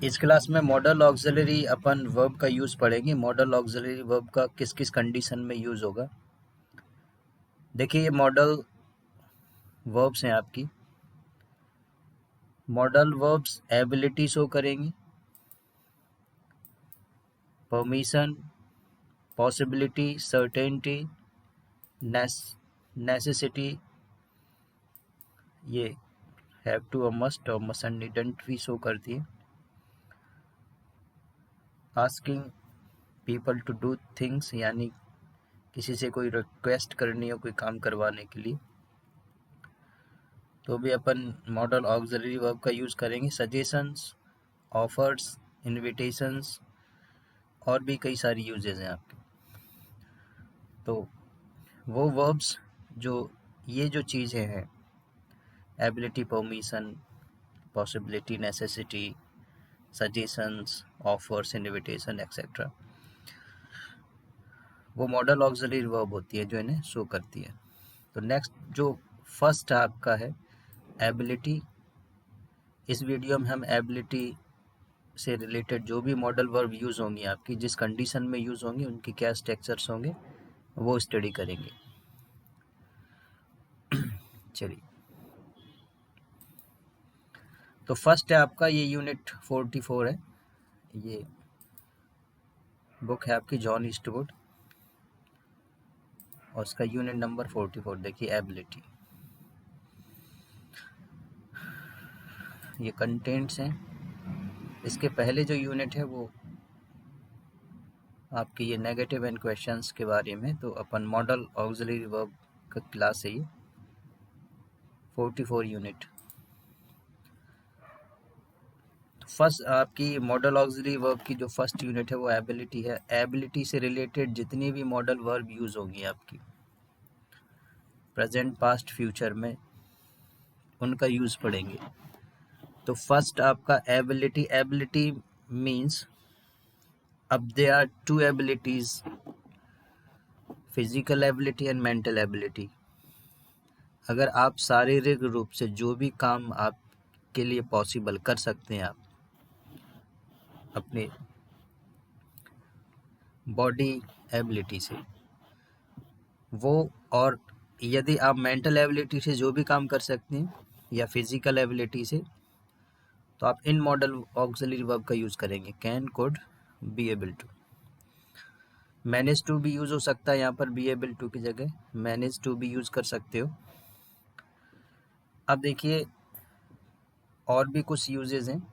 इस क्लास में model auxiliary अपन verb का यूज पढ़ेंगे। मॉडल ऑक्सिलरी वर्ब का किस किस कंडीशन में यूज होगा। देखिए ये मॉडल वर्ब्स हैं आपकी। मॉडल वर्ब्स एबिलिटी शो करेंगी, परमिशन, पॉसिबिलिटी, सर्टेनिटी, नेसेसिटी, ये हैव टू और मस्ट एंड नीडंट भी शो करती है। Asking people to do things, यानी किसी से कोई रिक्वेस्ट करनी हो कोई काम करवाने के लिए, तो भी अपन मॉडल ऑक्सिलरी वर्ब का यूज़ करेंगे। सजेशंस, ऑफर्स, इनविटेशंस और भी कई सारी यूजेस हैं आपके। तो वो वर्ब्स जो ये जो चीज़ें हैं, ability, permission, possibility, necessity, suggestions, offers, invitation etcetera, वो मॉडल ऑक्सिलरी वर्ब होती है जो इन्हें शो करती है। तो नेक्स्ट जो फर्स्ट आपका है एबिलिटी। इस वीडियो में हम एबिलिटी से रिलेटेड जो भी मॉडल वर्ब यूज़ होंगी आपकी, जिस कंडीशन में यूज़ होंगी, उनके क्या स्ट्रक्चर्स होंगे, वो स्टडी करेंगे। चलिए, तो फर्स्ट है आपका ये यूनिट 44 है। ये बुक है आपकी जॉन ईस्टवुड और उसका यूनिट नंबर 44। देखिए एबिलिटी, ये कंटेंट्स हैं। इसके पहले जो यूनिट है वो आपके ये नेगेटिव एंड क्वेश्चंस के बारे में, तो अपन मॉडल ऑक्सिलरी वर्ब का क्लास है ये 44 यूनिट। फर्स्ट आपकी मॉडल ऑक्सिलरी वर्ब की जो फर्स्ट यूनिट है वो एबिलिटी है। एबिलिटी से रिलेटेड जितनी भी मॉडल वर्ब यूज़ होगी आपकी प्रेजेंट, पास्ट, फ्यूचर में, उनका यूज़ पढ़ेंगे। तो फर्स्ट आपका एबिलिटी। एबिलिटी मीन्स, अब there are two abilities, physical ability and mental ability. अगर आप शारीरिक रूप से जो भी काम आपके लिए पॉसिबल कर सकते हैं आप अपने बॉडी एबिलिटी से, वो, और यदि आप मेंटल एबिलिटी से जो भी काम कर सकते हैं या फिजिकल एबिलिटी से, तो आप इन मॉडल ऑक्सिलरी वर्ब का यूज़ करेंगे। Can, could, be able to. Manage to भी यूज़ हो सकता है यहाँ पर, बी एबल टू की जगह मैनेज टू भी यूज़ कर सकते हो। अब देखिए और भी कुछ यूजेस हैं,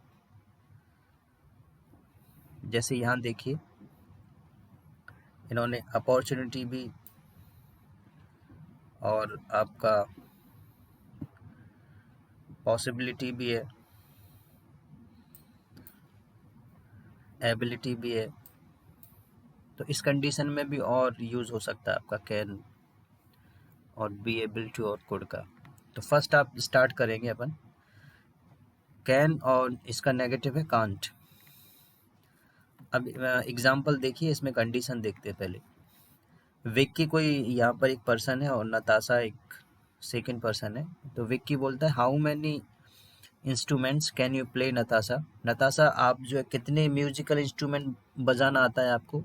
जैसे यहाँ देखिए इन्होंने अपॉर्चुनिटी भी और आपका पॉसिबिलिटी भी है, एबिलिटी भी है। तो इस कंडीशन में भी और यूज़ हो सकता है आपका कैन और बी एबल टू और कुड का। तो फर्स्ट आप स्टार्ट करेंगे अपन कैन, और इसका नेगेटिव है कांट। अब एग्जांपल देखिए, इसमें कंडीशन देखते हैं पहले। विक्की कोई यहाँ पर एक पर्सन है और नताशा एक सेकंड पर्सन है। तो विक्की बोलता है how many instruments can you play Natasha. Natasha, आप जो है कितने म्यूजिकल इंस्ट्रूमेंट बजाना आता है आपको,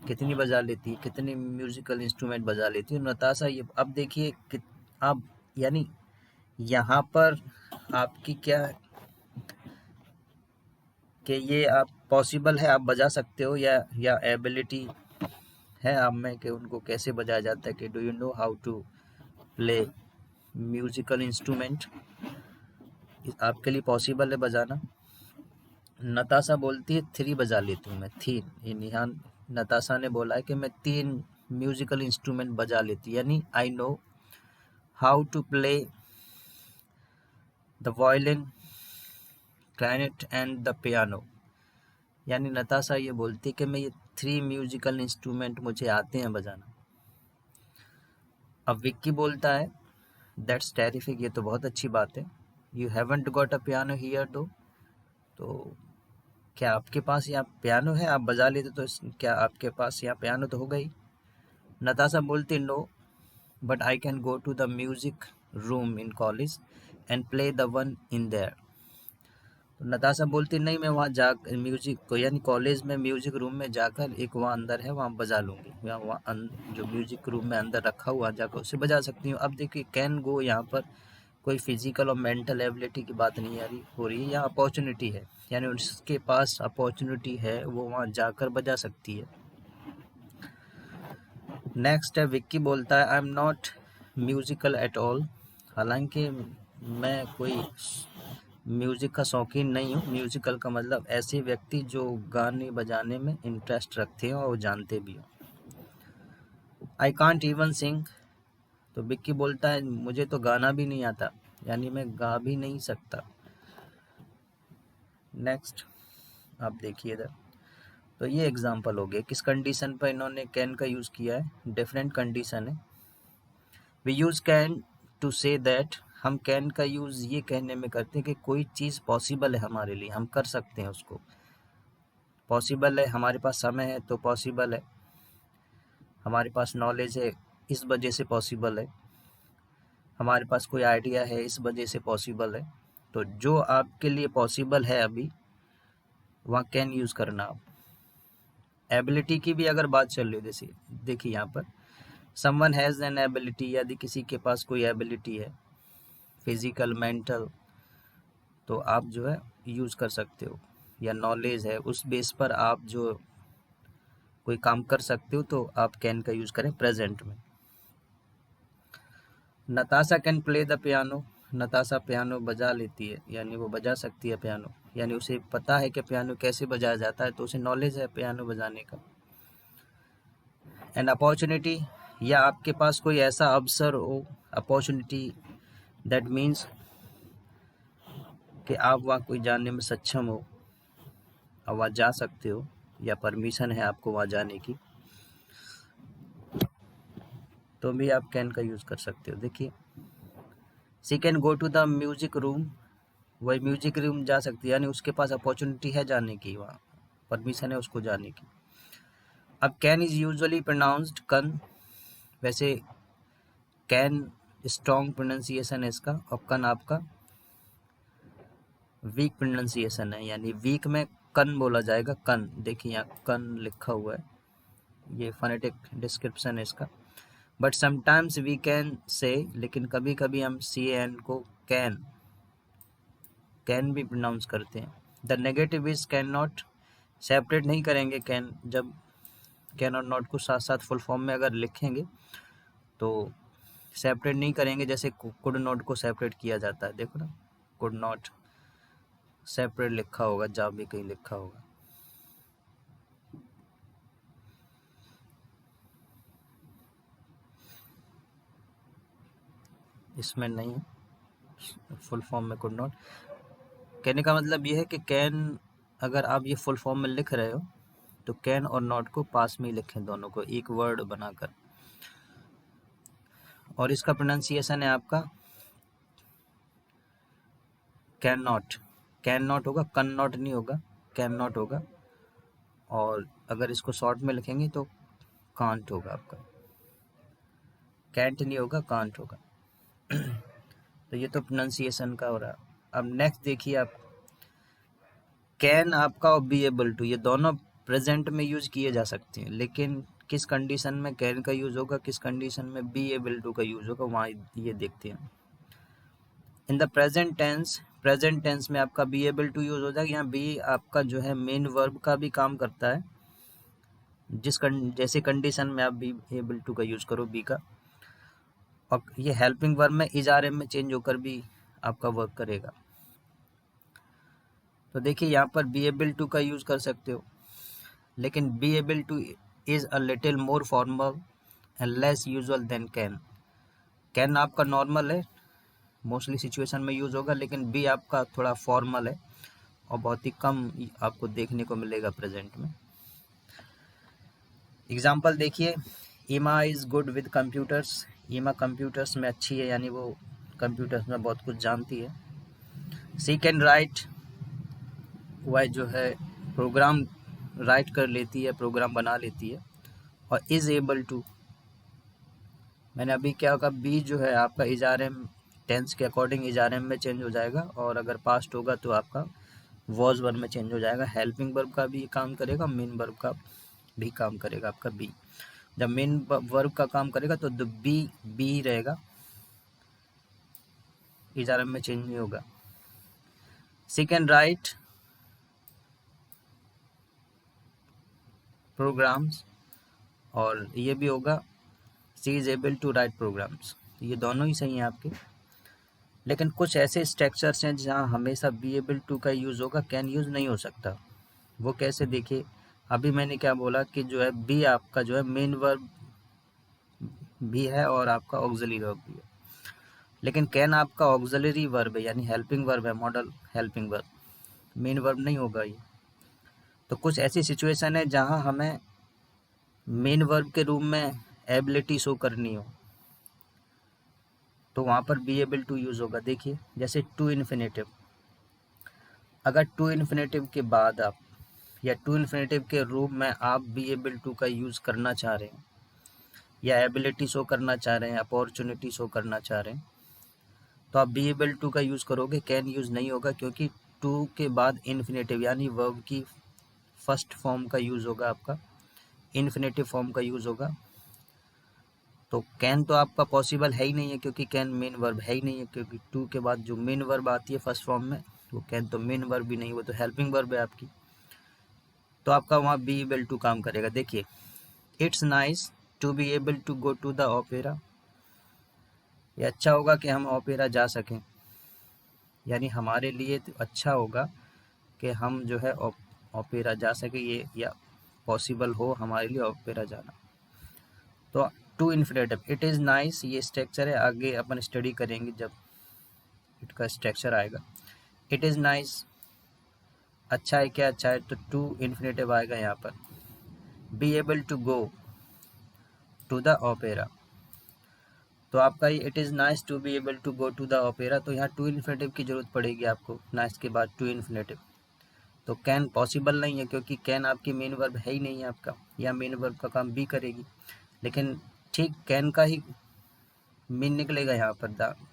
कितनी बजा लेती है, कितने म्यूजिकल इंस्ट्रूमेंट बजा लेती है नताशा। ये अब देखिए आप, यानी यहाँ पर आपकी क्या है कि ये आप पॉसिबल है, आप बजा सकते हो, या एबिलिटी है आप में कि उनको कैसे बजाया जाता है, कि do you know how to play musical instrument, आपके लिए पॉसिबल है बजाना। नताशा बोलती है 3 बजा लेती हूँ मैं, 3। यहाँ नताशा ने बोला है कि मैं 3 म्यूजिकल इंस्ट्रूमेंट बजा लेती, यानी I know how to play the violin, clarinet and the piano. यानी नताशा ये बोलती है कि मैं ये 3 म्यूजिकल इंस्ट्रूमेंट मुझे आते हैं बजाना। अब विक्की बोलता है दैट्स टेरिफिक, ये तो बहुत अच्छी बात है। You haven't got a piano here दो, तो क्या आपके पास यहाँ पियानो है, आप बजा लेते तो क्या आपके पास यहाँ पियानो तो होगा ही। नताशा बोलती no, but I can go to the music room in college and play the one in there. तो नताशा बोलती नहीं, मैं वहाँ जा म्यूजिक को यानी कॉलेज में म्यूजिक रूम में जाकर एक वहाँ अंदर है वहाँ बजा लूँगी, या वहाँ जो म्यूजिक रूम में अंदर रखा हुआ जाकर उसे बजा सकती हूँ। अब देखिए कैन गो यहाँ पर कोई फिजिकल और मेंटल एबिलिटी की बात नहीं हो रही है, यहाँ अपॉर्चुनिटी है, यानी उसके पास अपॉर्चुनिटी है, वो वहाँ जाकर बजा सकती है। नेक्स्ट है विक्की बोलता है I am not musical at all, हालांकि मैं कोई म्यूजिक का शौकीन नहीं हूँ। म्यूजिकल का मतलब ऐसे व्यक्ति जो गाने बजाने में इंटरेस्ट रखते हो और वो जानते भी हो। आई कांट इवन सिंग, तो विक्की बोलता है मुझे तो गाना भी नहीं आता, यानी मैं गा भी नहीं सकता। नेक्स्ट आप देखिए इधर, तो ये एग्जांपल हो गया किस कंडीशन पर इन्होंने कैन का यूज़ किया है, डिफरेंट कंडीशन है। We use can to say that, हम कैन का यूज़ ये कहने में करते हैं कि कोई चीज़ पॉसिबल है हमारे लिए, हम कर सकते हैं उसको, पॉसिबल है, हमारे पास समय है तो पॉसिबल है, हमारे पास नॉलेज है इस वजह से पॉसिबल है, हमारे पास कोई आइडिया है इस वजह से पॉसिबल है। तो जो आपके लिए पॉसिबल है अभी वहाँ कैन यूज़ करना आप। एबिलिटी की भी अगर बात चल रही है, जैसे देखिए यहाँ पर समवन हैज़ एन एबिलिटी, यदि किसी के पास कोई एबिलिटी है फिजिकल मेंटल, तो आप जो है यूज़ कर सकते हो, या नॉलेज है उस बेस पर आप जो कोई काम कर सकते हो तो आप कैन का यूज़ करें प्रेजेंट में। Natasha can play the piano, Natasha piano बजा लेती है, यानी वो बजा सकती है पियानो, यानी उसे पता है कि पियानो कैसे बजाया जाता है, तो उसे नॉलेज है पियानो बजाने का। एन अपॉर्चुनिटी, या आपके पास कोई ऐसा अवसर हो, अपॉर्चुनिटी दैट मीन्स कि आप वहाँ कोई जाने में सक्षम हो और वहाँ जा सकते हो, या परमिशन है आपको वहाँ जाने की, तो भी आप कैन का यूज़ कर सकते हो। देखिए she can go to the music room, वही म्यूजिक रूम जा सकती है, यानी उसके पास अपॉर्चुनिटी है जाने की, वहाँ परमिशन है उसको जाने की। अब कैन इज़ यूजुअली प्रोनाउंस्ड कन, वैसे कैन स्ट्रॉन्ग प्रोनाउंसिएशन है इसका, और कन आपका वीक प्रोनाउंसिएशन है, यानी वीक में कन बोला जाएगा, कन देखिए यहाँ कन लिखा हुआ है, ये फोनेटिक डिस्क्रिप्शन है इसका। But sometimes we can say, लेकिन कभी कभी हम सी एन को कैन भी प्रोनाउंस करते हैं। The negative is can not, separate नहीं करेंगे कैन, जब कैन और नॉट को साथ साथ फुल फॉर्म में अगर लिखेंगे तो सेपरेट नहीं करेंगे, जैसे कुड नॉट को सेपरेट किया जाता है, देखो ना कुड नॉट सेपरेट लिखा होगा जहाँ भी कहीं लिखा होगा। इसमें नहीं है फुल फॉर्म में कुड नॉट। कहने का मतलब ये है कि कैन अगर आप ये फुल फॉर्म में लिख रहे हो तो कैन और नॉट को पास में ही लिखें, दोनों को एक वर्ड बनाकर। और इसका प्रोनाउंसिएशन है आपका कैन नॉट होगा, कन नॉट नहीं होगा, कैन नॉट होगा। और अगर इसको शॉर्ट में लिखेंगे तो कांट होगा आपका, कैंट नहीं होगा, कांट होगा। तो ये तो प्रोनाउंसिएशन का हो रहा। अब नेक्स्ट देखिए आप, कैन आपका और बी एबल टू, ये दोनों प्रेजेंट में यूज किए जा सकते हैं, लेकिन किस कंडीशन में कैन का यूज होगा, किस कंडीशन में बी एबल टू का यूज होगा, वहाँ ये देखते हैं। इन द प्रेजेंट टेंस में आपका बी एबल टू यूज हो जाएगा। यहाँ बी आपका जो है मेन वर्ब का भी काम करता है, जैसे कंडीशन में आप बी एबल टू का यूज करो बी का, और ये हेल्पिंग वर्ब में इज आर एम में चेंज होकर भी आपका वर्क करेगा। तो देखिए यहाँ पर बी एबल टू का यूज कर सकते हो, लेकिन be able to is a little more formal and less usual than can. Can आपका नॉर्मल है, मोस्टली सिचुएशन में यूज होगा, लेकिन बी आपका थोड़ा फॉर्मल है और बहुत ही कम आपको देखने को मिलेगा प्रेजेंट में। एग्जाम्पल देखिए, ईमा इज़ गुड विद कंप्यूटर्स, ईमा कंप्यूटर्स में अच्छी है, यानी वो कंप्यूटर्स में बहुत कुछ जानती है। सी कैन राइट, वह जो है प्रोग्राम राइट कर लेती है, प्रोग्राम बना लेती है। और इज़ एबल टू, मैंने अभी क्या कहा, बी जो है आपका इज आर एम टेंस के अकॉर्डिंग इज आर एम में चेंज हो जाएगा, और अगर पास्ट होगा तो आपका वॉज वन में चेंज हो जाएगा। हेल्पिंग वर्ब का भी काम करेगा, मेन वर्ब का भी काम करेगा आपका बी। जब मेन वर्ब का काम करेगा तो द बी रहेगा, इजारा में चेंज नहीं होगा। सी कैन राइट प्रोग्राम्स, और ये भी होगा she is able to write programs. ये दोनों ही सही हैं आपके। लेकिन कुछ ऐसे स्ट्रक्चर्स हैं जहाँ हमेशा बी एबल टू का यूज़ होगा, कैन यूज़ नहीं हो सकता। वो कैसे, देखिए अभी मैंने क्या बोला कि जो है बी आपका जो है मेन वर्ब भी है और आपका ऑक्सिलरी वर्ब भी है, लेकिन कैन आपका ऑक्सिलरी वर्ब है, यानी हेल्पिंग वर्ब है, model helping verb, main verb नहीं होगा ये। तो कुछ ऐसी सिचुएशन है जहाँ हमें मेन वर्ब के रूप में एबिलिटी शो करनी हो, तो वहाँ पर बी एबल टू यूज़ होगा। देखिए जैसे टू इन्फिनेटिव, अगर टू इन्फिनेटिव के बाद आप या टू इन्फिनेटिव के रूप में आप बी एबल टू का यूज़ करना चाह रहे हैं, या एबिलिटी शो करना चाह रहे हैं, अपॉर्चुनिटी शो करना चाह रहे हैं, तो आप बी एबल टू का यूज़ करोगे, कैन यूज़ नहीं होगा, क्योंकि टू के बाद इन्फिनेटिव यानी वर्ब की फर्स्ट फॉर्म का यूज़ होगा, आपका इन्फिनेटिव फॉर्म का यूज़ होगा। तो कैन तो आपका पॉसिबल है ही नहीं है, क्योंकि कैन मेन वर्ब है ही नहीं है, क्योंकि टू के बाद जो मेन वर्ब आती है फर्स्ट फॉर्म में, वो कैन तो मेन वर्ब भी नहीं, वो तो हेल्पिंग वर्ब है आपकी। तो आपका वहाँ बी एबल टू काम करेगा। देखिए it's nice to be able to go to the opera, ये अच्छा होगा कि हम ओपेरा जा सकें, यानी हमारे लिए तो अच्छा होगा कि हम जो है ओपेरा जा सके, ये या पॉसिबल हो हमारे लिए ओपेरा जाना। तो to infinitive it is nice, ये स्ट्रक्चर है, आगे अपन स्टडी करेंगे जब इट का स्ट्रक्चर आएगा। इट इज़ नाइस अच्छा है, क्या अच्छा है, तो टू इन्फिनेटिव आएगा यहाँ पर। Be able to go to the opera, तो आपका ये it is nice to be able to go to the opera, तो यहाँ टू इन्फिनेटिव की ज़रूरत पड़ेगी आपको, नाइस के बाद टू इन्फिनेटिव। तो कैन पॉसिबल नहीं है, क्योंकि कैन आपकी मेन वर्ब है ही नहीं है आपका, या मेन वर्ब का काम बी करेगी, लेकिन ठीक कैन का ही मीन निकलेगा यहाँ पर,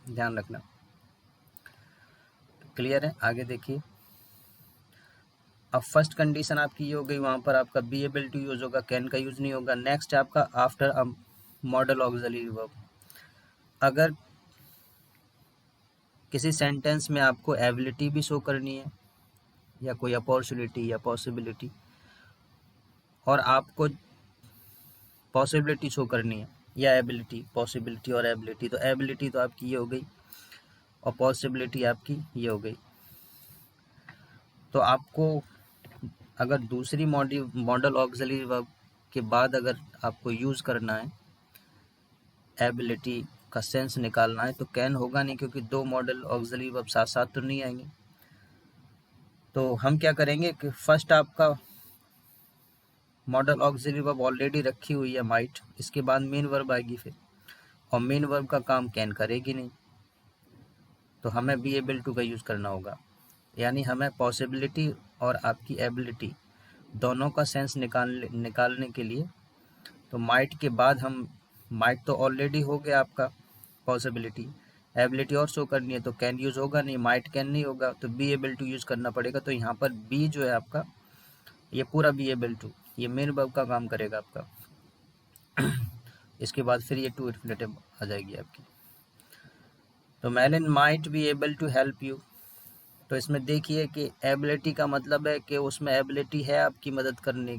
ध्यान रखना। क्लियर है, आगे देखिए। अब फर्स्ट कंडीशन आपकी ये हो गई, वहाँ पर आपका बी एबल टू यूज़ होगा, कैन का यूज़ नहीं होगा। नेक्स्ट आपका after a model auxiliary verb, अगर किसी सेंटेंस में आपको एबिलिटी भी शो करनी है, या कोई अपॉर्चुनिटी या पॉसिबिलिटी, और आपको पॉसिबिलिटी शो करनी है, या एबिलिटी, पॉसिबिलिटी और एबिलिटी, तो एबिलिटी तो आपकी ये हो गई और पॉसिबिलिटी आपकी ये हो गई। तो आपको अगर दूसरी मॉडल ऑक्सिलरी वर्ब के बाद अगर आपको यूज़ करना है, एबिलिटी का सेंस निकालना है, तो कैन होगा नहीं, क्योंकि दो मॉडल ऑक्सिलरी वर्ब साथ साथ तो नहीं आएंगे। तो हम क्या करेंगे कि फर्स्ट आपका मॉडल ऑक्सिलरी वर्ब ऑलरेडी रखी हुई है माइट, इसके बाद मेन वर्ब आएगी फिर, और मेन वर्ब का काम कैन करेगी नहीं, तो हमें बी एबल टू का यूज़ करना होगा। यानी हमें पॉसिबिलिटी और आपकी एबिलिटी दोनों का सेंस निकालने के लिए, तो माइट के बाद हम, माइट तो ऑलरेडी हो गया आपका पॉसिबिलिटी, एबिलिटी और शो करनी है, तो कैन यूज़ होगा नहीं, माइट कैन नहीं होगा, तो बी एबल टू यूज़ करना पड़ेगा। तो यहाँ पर बी जो है आपका, ये पूरा बी एबल टू, ये मेन वर्ब का काम करेगा आपका। इसके बाद फिर ये टू इन्फिनेटिव आ जाएगी आपकी। तो Melin might be able to help you, तो इसमें देखिए कि एबिलिटी का मतलब है कि उसमें एबिलिटी है आपकी मदद करने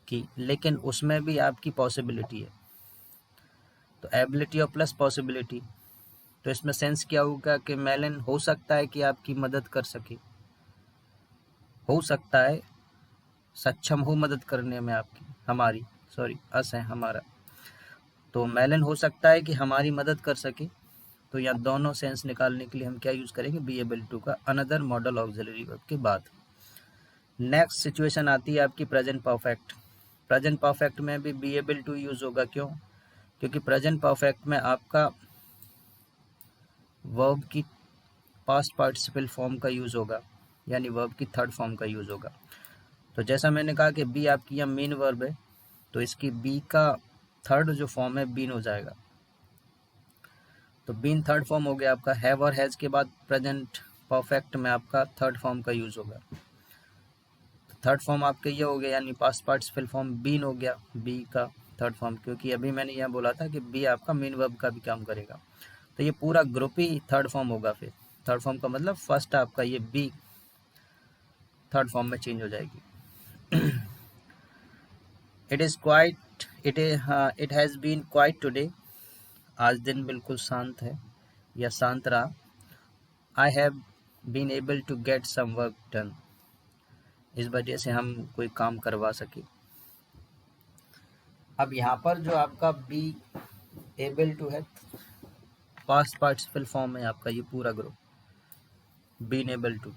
की, लेकिन उसमें भी आपकी पॉसिबिलिटी है, तो एबिलिटी और प्लस पॉसिबिलिटी, तो इसमें सेंस क्या होगा कि मेलिन हो सकता है कि आपकी मदद कर सके, हो सकता है सक्षम हो मदद करने में आपकी, हमारी, सॉरी अस है हमारा, तो मेलिन हो सकता है कि हमारी मदद कर सके। तो यहाँ दोनों सेंस निकालने के लिए हम क्या यूज़ करेंगे, बी एबल टू का अनदर मॉडल ऑक्सिलरी वर्ब के बाद। नेक्स्ट सिचुएशन आती है आपकी प्रेजेंट परफेक्ट। प्रेजेंट परफेक्ट में भी बी एबल टू यूज़ होगा, क्यों, क्योंकि प्रेजेंट परफेक्ट में आपका वर्ब की पास्ट पार्टिसिपल फॉर्म का यूज़ होगा, यानी वर्ब की थर्ड फॉर्म का यूज़ होगा। तो जैसा मैंने कहा कि बी आपकी यहाँ मेन वर्ब है, तो इसकी बी का थर्ड जो फॉर्म है बीन हो जाएगा। तो बीन थर्ड फॉर्म हो गया आपका। हैव और हैज़ के बाद प्रेजेंट परफेक्ट में आपका थर्ड फॉर्म का यूज़ होगा। थर्ड फॉर्म आपका ये हो गया, यानी पास्ट पार्टिसिपल फॉर्म बीन हो गया, बी का थर्ड फॉर्म, क्योंकि अभी मैंने यहाँ बोला था कि बी आपका मेन वर्ब का भी काम करेगा। तो ये पूरा ग्रुप ही थर्ड फॉर्म होगा। फिर थर्ड फॉर्म का मतलब फर्स्ट आपका ये बी थर्ड फॉर्म में चेंज हो जाएगी। It has been quiet today, आज दिन बिल्कुल शांत है या शांत रहा। I have been able to get some work done, इस वजह से हम कोई काम करवा सके। अब यहाँ पर जो आपका बी एबल टू है, पास्ट पार्टिसिपल फॉर्म है आपका ये पूरा ग्रुप, बीन एबल टू,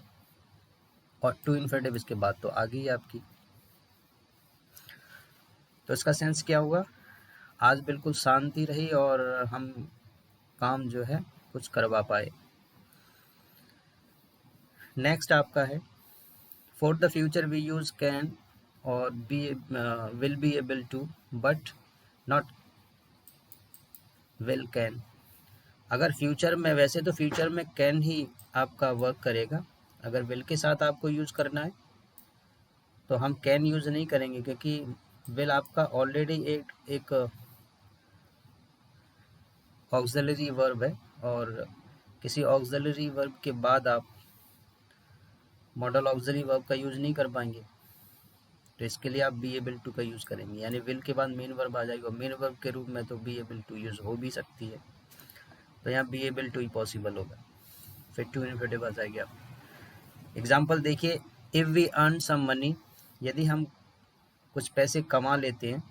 और टू इन्फिनेटिव इसके बाद तो आ गई आपकी। तो इसका सेंस क्या हुआ, आज बिल्कुल शांति रही और हम काम जो है कुछ करवा पाए। नेक्स्ट आपका है for the future we use can और be will be able to but not will can. अगर फ्यूचर में, वैसे तो फ्यूचर में कैन ही आपका वर्क करेगा, अगर विल के साथ आपको यूज करना है तो हम कैन यूज नहीं करेंगे, क्योंकि विल आपका ऑलरेडी एक ऑक्सिलरी वर्ब है, और किसी ऑक्सिलरी वर्ब के बाद आप मॉडल ऑक्सिलरी वर्ब का यूज नहीं कर पाएंगे। तो इसके लिए आप बी एबल टू का यूज करेंगे, यानी विल के बाद मेन वर्ब आ जाएगा, मेन वर्ब के रूप में तो बी एबल टू यूज हो भी सकती है, तो यहाँ बी एबल टू ही पॉसिबल होगा। फिर टू इन्फिनेटिव आ जाएगी आप। एग्जाम्पल देखिए, if we earn some money, यदि हम कुछ पैसे कमा लेते हैं,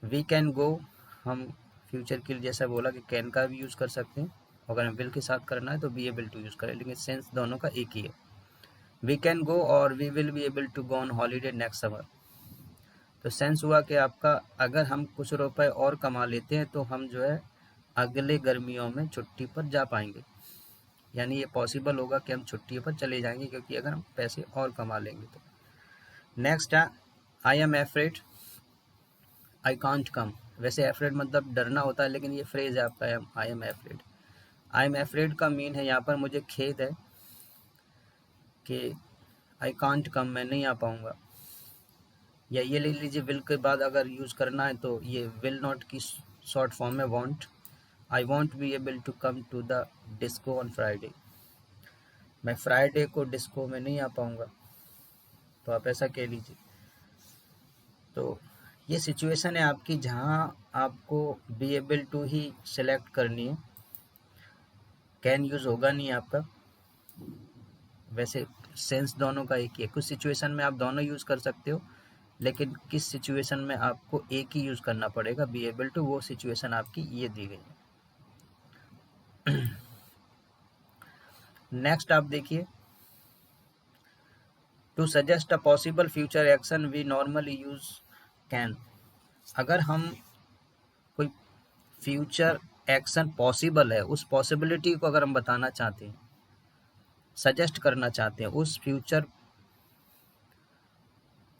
वी कैन गो, हम फ्यूचर के लिए जैसा बोला कि कैन का भी यूज़ कर सकते हैं, अगर हम विल के साथ करना है तो बी एबल टू यूज़ करें, लेकिन सेंस दोनों का एक ही है। वी कैन गो और we will be able to go on holiday next summer. तो सेंस हुआ कि आपका अगर हम कुछ रुपए और कमा लेते हैं तो हम जो है अगले गर्मियों में छुट्टी पर जा पाएंगे, यानी ये पॉसिबल होगा कि हम छुट्टी पर चले जाएंगे, क्योंकि अगर हम पैसे और कमा लेंगे तो। नेक्स्ट है I am afraid I can't come. वैसे एफ्रेड मतलब डरना होता है, लेकिन ये फ्रेज है आपका I am afraid. I am afraid का मीन है यहाँ पर मुझे खेद है कि आई कांट कम, मैं नहीं आ पाऊँगा। या ये ले लीजिए, विल के बाद अगर यूज़ करना है तो ये विल नॉट की शॉर्ट फॉर्म है won't. I won't be able to come to the disco on Friday, मैं फ्राइडे को डिस्को में नहीं आ पाऊँगा, तो आप ऐसा कह लीजिए। तो ये सिचुएशन है आपकी जहाँ आपको बी एबल टू ही सिलेक्ट करनी है, कैन यूज़ होगा नहीं आपका। वैसे सेंस दोनों का एक ही है, कुछ सिचुएशन में आप दोनों यूज़ कर सकते हो, लेकिन किस सिचुएशन में आपको एक ही यूज़ करना पड़ेगा बी एबल टू, वो सिचुएशन आपकी ये दी गई है। नेक्स्ट आप देखिए, to suggest a possible future action we normally use can. अगर हम कोई फ्यूचर एक्शन पॉसिबल है, उस पॉसिबिलिटी को अगर हम बताना चाहते हैं, सजेस्ट करना चाहते हैं, उस फ्यूचर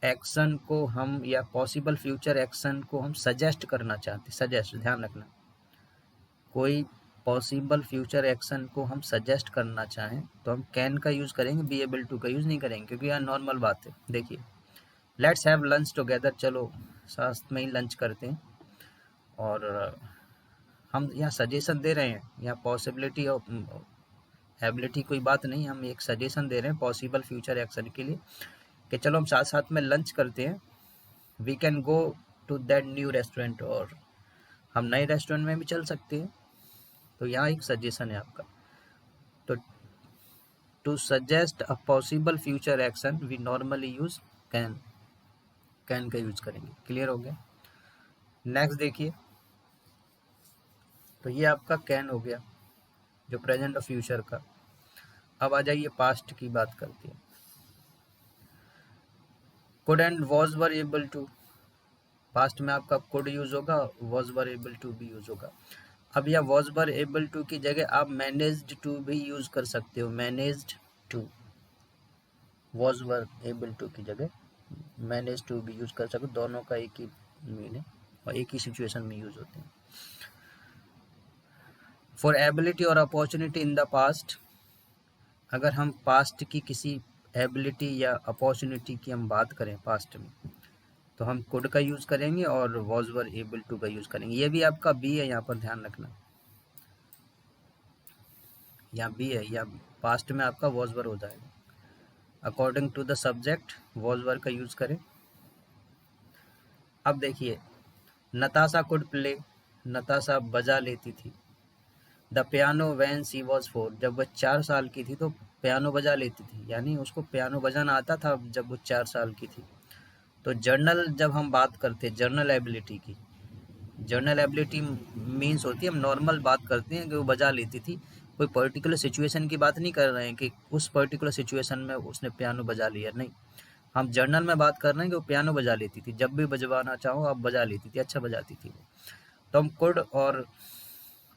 एक्शन को हम, या पॉसिबल फ्यूचर एक्शन को हम सजेस्ट करना चाहते हैं, सजेस्ट, ध्यान रखना, कोई पॉसिबल फ्यूचर एक्शन को हम सजेस्ट करना चाहें तो हम कैन का यूज़ करेंगे, बी एबल टू का यूज़ नहीं करेंगे, क्योंकि यहाँ नॉर्मल बात है। देखिए, लेट्स हैव लंच टुगेदर, चलो साथ में ही लंच करते हैं, और हम यहाँ सजेशन दे रहे हैं, यहाँ पॉसिबिलिटी और एबिलिटी कोई बात नहीं, हम एक सजेशन दे रहे हैं पॉसिबल फ्यूचर एक्शन के लिए कि चलो हम साथ साथ में लंच करते हैं। We can go to that new restaurant, और हम नए रेस्टोरेंट में भी चल सकते हैं। तो यहाँ एक सजेशन है आपका। तो to suggest a possible future action we normally use can, can का यूज करेंगे। क्लियर हो गया? नेक्स्ट देखिए, तो ये आपका कैन हो गया जो प्रेजेंट और फ्यूचर का। अब आ जाइए पास्ट की बात करते हैं। Could and was were able to, past में आपका कुड यूज होगा, वॉज वर एबल टू भी यूज होगा। अब यह वॉज वर एबल टू की जगह आप मैनेज्ड टू भी यूज कर सकते हो, managed to, was were able to की जगह मैनेज टू भी यूज कर सकते हो, दोनों का एक ही मीन है और एक ही सिचुएशन में यूज होते हैं। फॉर एबिलिटी और अपॉर्चुनिटी इन द पास्ट, अगर हम पास्ट की किसी एबिलिटी या अपॉर्चुनिटी की हम बात करें पास्ट में, तो हम कुड का यूज़ करेंगे और वॉज वर एबल टू का यूज़ करेंगे। ये भी आपका बी है, यहाँ पर ध्यान रखना, यहाँ बी है, या पास्ट में आपका वॉज वर हो जाएगा। According to the subject was were का यूज़ करें। अब देखिए, नताशा कुड प्ले, नताशा बजा लेती थी। The piano when she was 4, जब वह 4 साल की थी तो पियानो बजा लेती थी, यानी उसको पियानो बजाना आता था जब वो 4 साल की थी। तो जर्नल, जब हम बात करते हैं जर्नल एबिलिटी की, जर्नल एबिलिटी मीन्स होती है, हम नॉर्मल बात करते हैं कि वो बजा लेती थी, कोई पर्टिकुलर सिचुएशन की बात नहीं कर रहे हैं कि उस पर्टिकुलर सिचुएशन में उसने पियानो बजा लिया, नहीं, हम जर्नल में बात कर रहे हैं कि वो पियानो बजा लेती थी, जब भी बजवाना चाहो आप बजा लेती थी, अच्छा बजाती थी वो। तो हम कुड और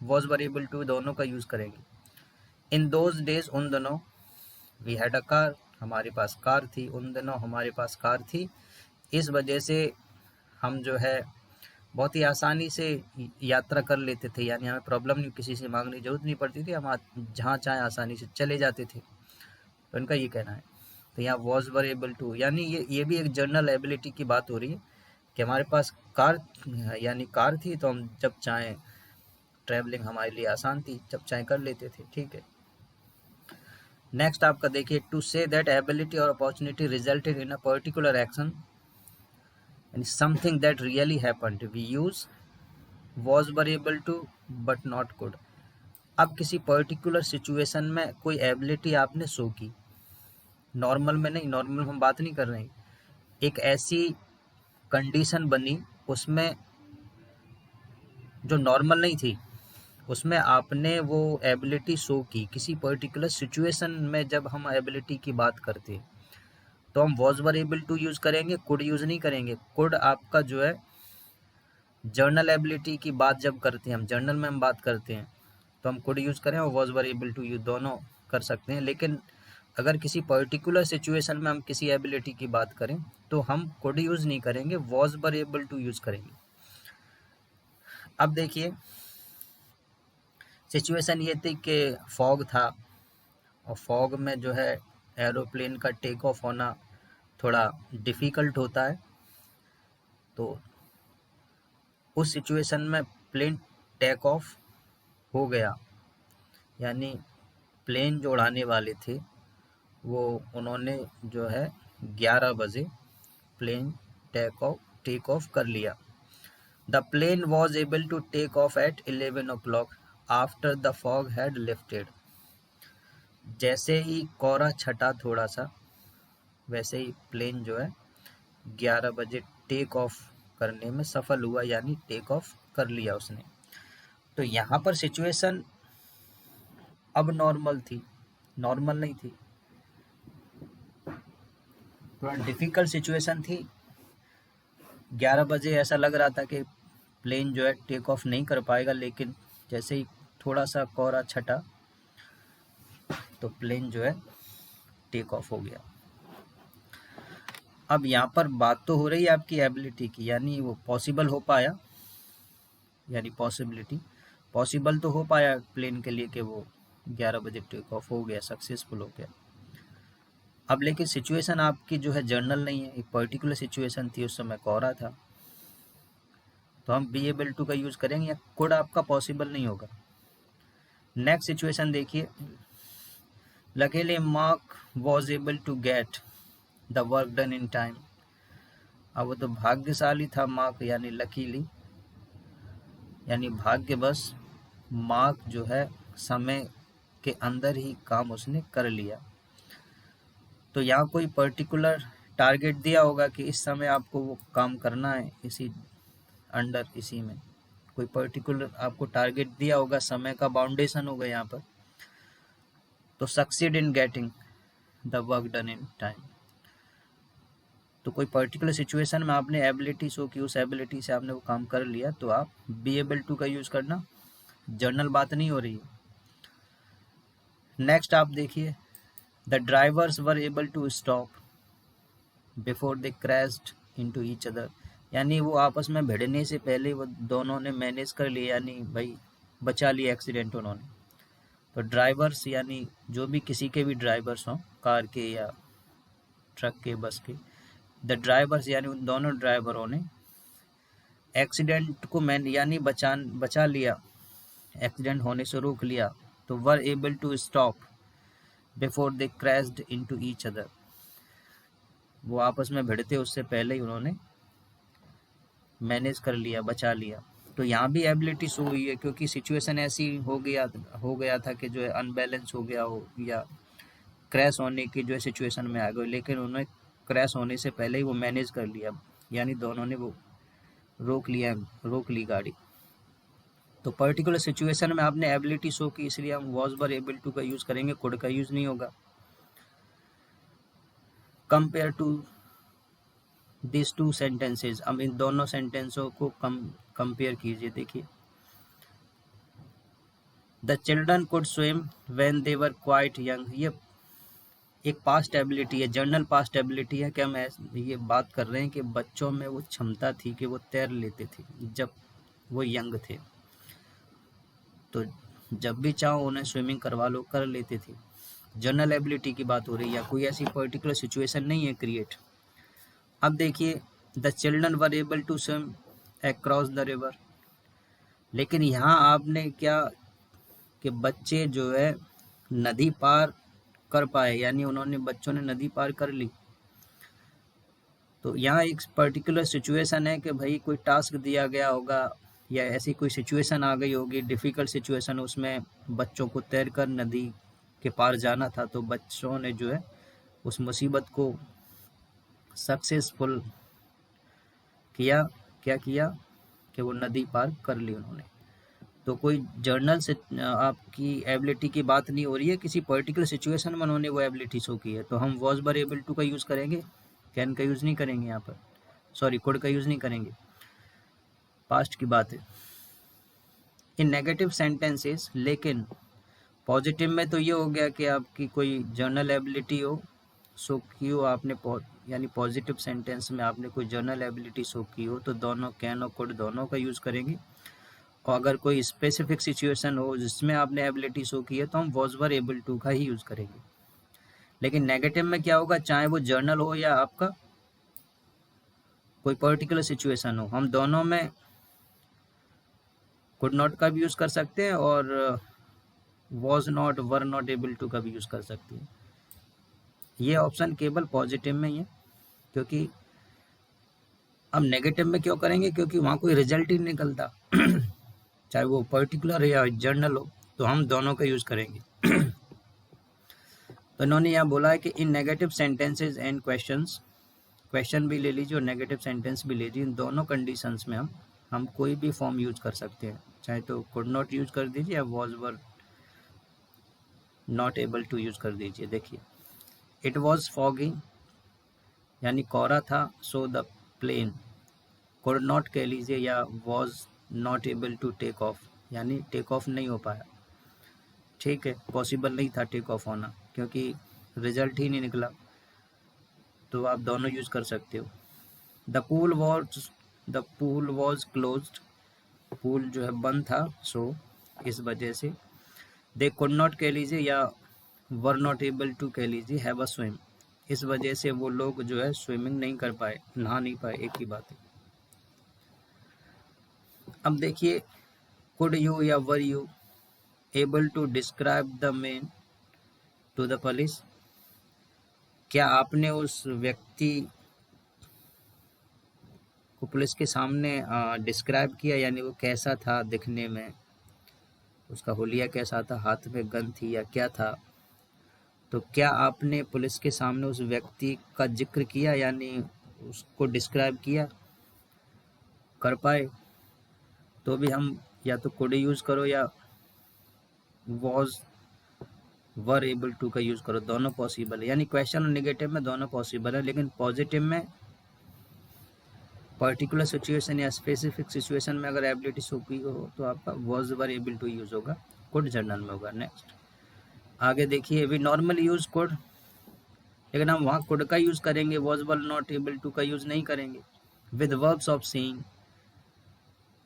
वॉज वर एबल टू दोनों का यूज़ करेंगे। इन दोज डेज, उन दिनों, वी हैड अ कार, हमारे पास कार थी, उन दिनों हमारे पास कार थी, इस वजह से हम जो है बहुत ही आसानी से यात्रा कर लेते थे, यानी हमें प्रॉब्लम नहीं, किसी से मांगने की जरूरत नहीं पड़ती थी, हम जहाँ चाहें आसानी से चले जाते थे। तो इनका ये कहना है। तो यहाँ वॉज वर एबल टू, यानी ये भी एक जर्नल एबिलिटी की बात हो रही है कि हमारे पास कार, यानी कार थी, तो हम जब चाहें, ट्रैवलिंग हमारे लिए आसान थी, जब चाहें कर लेते थे, ठीक है। नेक्स्ट आपका देखिए, टू से दैट एबिलिटी और opportunity resulted in a particular action and something that really happened, we use was were able to but not could. अब किसी पर्टिकुलर सिचुएशन में कोई एबिलिटी आपने शो की, नॉर्मल में नहीं, नॉर्मल हम बात नहीं कर रहे हैं, एक ऐसी कंडीशन बनी उसमें जो नॉर्मल नहीं थी, उसमें आपने वो एबिलिटी शो की किसी पर्टिकुलर सिचुएशन में। जब हम एबिलिटी की बात करते हैं तो हम was were able to use करेंगे, कुड यूज़ नहीं करेंगे। कुड आपका जो है जर्नल एबिलिटी की बात जब करते हैं, हम जर्नल में हम बात करते हैं तो हम कुड यूज़ करें और was were able to use दोनों कर सकते हैं। लेकिन अगर किसी पर्टिकुलर सिचुएशन में हम किसी एबिलिटी की बात करें तो हम कुड यूज़ नहीं करेंगे, was were able to use करेंगे। अब देखिए, सिचुएशन ये थी कि फॉग था और फॉग में जो है एरोप्लेन का टेक ऑफ होना थोड़ा डिफ़िकल्ट होता है। तो उस सिचुएशन में प्लेन टेक ऑफ हो गया, यानी प्लेन जो उड़ाने वाले थे वो उन्होंने जो है 11 बजे प्लेन टेक ऑफ कर लिया। The plane was able to take off at 11 o'clock after the fog had lifted. जैसे ही कोहरा छटा थोड़ा सा, वैसे ही प्लेन जो है 11 बजे टेक ऑफ करने में सफल हुआ, यानी टेक ऑफ कर लिया उसने। तो यहाँ पर सिचुएशन अब नॉर्मल थी, नॉर्मल नहीं थी, थोड़ा डिफिकल्ट सिचुएशन थी। 11 बजे ऐसा लग रहा था कि प्लेन जो है टेक ऑफ नहीं कर पाएगा, लेकिन जैसे ही थोड़ा सा कोहरा छटा तो प्लेन जो है टेक ऑफ हो गया। अब यहाँ पर बात तो हो रही है आपकी एबिलिटी की, यानी वो पॉसिबल हो पाया, यानी पॉसिबिलिटी पॉसिबल तो हो पाया प्लेन के लिए कि वो 11 बजे टेक ऑफ हो गया, सक्सेसफुल हो गया। अब लेकिन सिचुएशन आपकी जो है जर्नल नहीं है, एक पर्टिकुलर सिचुएशन थी, उस समय कोहरा था, तो हम बी एबल टू का यूज़ करेंगे, या कुड आपका पॉसिबल नहीं होगा। नेक्स्ट सिचुएशन देखिए, luckily Mark was able to get the work done in time. अब वो तो भाग्यशाली था मार्क, यानी लकीली, यानी भाग्यवश मार्क जो है समय के अंदर ही काम उसने कर लिया। तो यहाँ कोई पर्टिकुलर टारगेट दिया होगा कि इस समय आपको वो काम करना है, इसी अंडर, इसी में कोई पर्टिकुलर आपको टारगेट दिया होगा, समय का बाउंडेशन होगा यहाँ पर। तो succeed in getting the work done in time. तो कोई पर्टिकुलर सिचुएशन में आपने एबिलिटी शो की, उस एबिलिटी से आपने वो काम कर लिया, तो आप बी एबल टू का यूज़ करना, जर्नल बात नहीं हो रही है। नेक्स्ट आप देखिए, the drivers were able to stop before they crashed into each other. यानी वो आपस में भिड़ने से पहले वो दोनों ने मैनेज कर लिया, यानी भाई बचा लिया एक्सीडेंट उन्होंने। तो ड्राइवर्स यानी जो भी किसी के भी ड्राइवर्स हों, कार के या ट्रक के, बस के, द ड्राइवर्स यानी उन दोनों ड्राइवरों ने एक्सीडेंट को यानी बचा लिया, एक्सीडेंट होने से रोक लिया। तो were able to stop before they crashed into each other, वो आपस में भिड़ते उससे पहले ही उन्होंने मैनेज कर लिया, बचा लिया। तो यहाँ भी एबिलिटी शो हुई है, क्योंकि सिचुएशन ऐसी हो गया था कि जो है अनबैलेंस हो गया हो या क्रैश होने की जो है सिचुएशन में आ गए, लेकिन उन्होंने क्रैश होने से पहले ही वो मैनेज कर लिया, यानी दोनों ने वो रोक ली गाड़ी। तो पर्टिकुलर सिचुएशन में आपने एबिलिटी शो की, इसलिए हम वॉज वर एबल टू का यूज़ करेंगे, कुड का यूज़ नहीं होगा। Compare to this two sentences, अब इन दोनों सेंटेंसों को कंपेयर कीजिए। देखिए, the children could swim when they were quite young, ये एक पास्ट एबिलिटी है, जनरल पास्ट एबिलिटी है कि हम ये बात कर रहे हैं कि बच्चों में वो क्षमता थी कि वो तैर लेते थे जब वो यंग थे, तो जब भी चाहो उन्हें स्विमिंग करवा लो, कर लेते थे। जनरल एबिलिटी की बात हो रही है, या कोई ऐसी पर्टिकुलर सिचुएशन नहीं है क्रिएट। अब देखिए, the children were able to swim across the river, लेकिन यहाँ आपने क्या कि बच्चे जो है नदी पार कर पाए, यानी उन्होंने बच्चों ने नदी पार कर ली। तो यहाँ एक पर्टिकुलर सिचुएशन है कि भाई कोई टास्क दिया गया होगा या ऐसी कोई सिचुएशन आ गई होगी, डिफ़िकल्ट सिचुएशन, उसमें बच्चों को तैरकर नदी के पार जाना था, तो बच्चों ने जो है उस मुसीबत को सक्सेसफुल किया। क्या किया कि वो नदी पार कर ली उन्होंने। तो कोई जर्नल से आपकी एबिलिटी की बात नहीं हो रही है, किसी पर्टिकुलर सिचुएशन में उन्होंने वो एबिलिटी शो की है। तो हम वॉज वर एबल टू का यूज़ करेंगे, कैन का यूज़ नहीं करेंगे यहाँ पर, सॉरी कुड का यूज़ नहीं करेंगे, पास्ट की बात है। इन नेगेटिव सेंटेंसेस, लेकिन पॉजिटिव में तो ये हो गया कि आपकी कोई जर्नल एबिलिटी हो शो की हो आपने, यानी पॉजिटिव सेंटेंस में आपने कोई जर्नल एबिलिटी शो की हो, तो दोनों कैन और कुड दोनों का यूज़ करेंगे। और अगर कोई स्पेसिफिक सिचुएशन हो जिसमें आपने एबिलिटी शो की है, तो हम वॉज वर एबल टू का ही यूज़ करेंगे। लेकिन नेगेटिव में क्या होगा, चाहे वो जर्नल हो या आपका कोई पर्टिकुलर सिचुएशन हो, हम दोनों में कुड नॉट का भी यूज़ कर सकते हैं और was not, were not able to का भी यूज़ कर सकते हैं। ये ऑप्शन केवल पॉजिटिव में ही है, क्योंकि अब नेगेटिव में क्यों करेंगे, क्योंकि वहाँ कोई रिजल्ट ही नहीं निकलता चाहे वो पर्टिकुलर या जर्नल हो, तो हम दोनों का यूज़ करेंगे। तो इन्होंने यहाँ बोला है कि in negative sentences and questions, question भी ले लीजिए और नेगेटिव सेंटेंस भी ले लीजिए, इन दोनों कंडीशंस में हम कोई भी फॉर्म यूज़ कर सकते हैं, चाहे तो कुड नॉट यूज़ कर दीजिए या was were not able to use कर दीजिए। देखिए, इट वॉज फॉगी यानी कोहरा था, so the plane, could not कह लीजिए या was not able to take off, यानी टेक ऑफ नहीं हो पाया, ठीक है, पॉसिबल नहीं था टेक ऑफ होना क्योंकि रिजल्ट ही नहीं निकला, तो आप दोनों यूज़ कर सकते हो। The pool was closed, pool जो है बंद था, सो इस वजह से। दे कुड नॉट कह लीजिए या वर नॉट एबल टू कह लीजिए हैव अ स्विम, इस वजह से वो लोग जो है स्विमिंग नहीं कर पाए, नहा नहीं पाए, एक ही बात है। अब देखिए, कुड यू या were you able to describe the man to the police, क्या आपने उस व्यक्ति को पुलिस के सामने डिस्क्राइब किया, यानी वो कैसा था दिखने में, उसका हुलिया कैसा था, हाथ में गन थी या क्या था, तो क्या आपने पुलिस के सामने उस व्यक्ति का जिक्र किया, यानी उसको डिस्क्राइब किया, कर पाए, तो भी हम या तो कुड यूज़ करो या वॉज वर एबल टू का यूज़ करो, दोनों पॉसिबल है। यानी क्वेश्चन और नेगेटिव में दोनों पॉसिबल है, लेकिन पॉजिटिव में पर्टिकुलर सिचुएशन या स्पेसिफिक सिचुएशन में अगर एबिलिटी शो की हो तो आपका was were able to use होगा, कुड जनरल में होगा। नेक्स्ट आगे देखिए, वी नॉर्मली यूज़ कुड, लेकिन हम वहाँ कुड का यूज़ करेंगे, was were not able to का यूज़ नहीं करेंगे। With verbs of seeing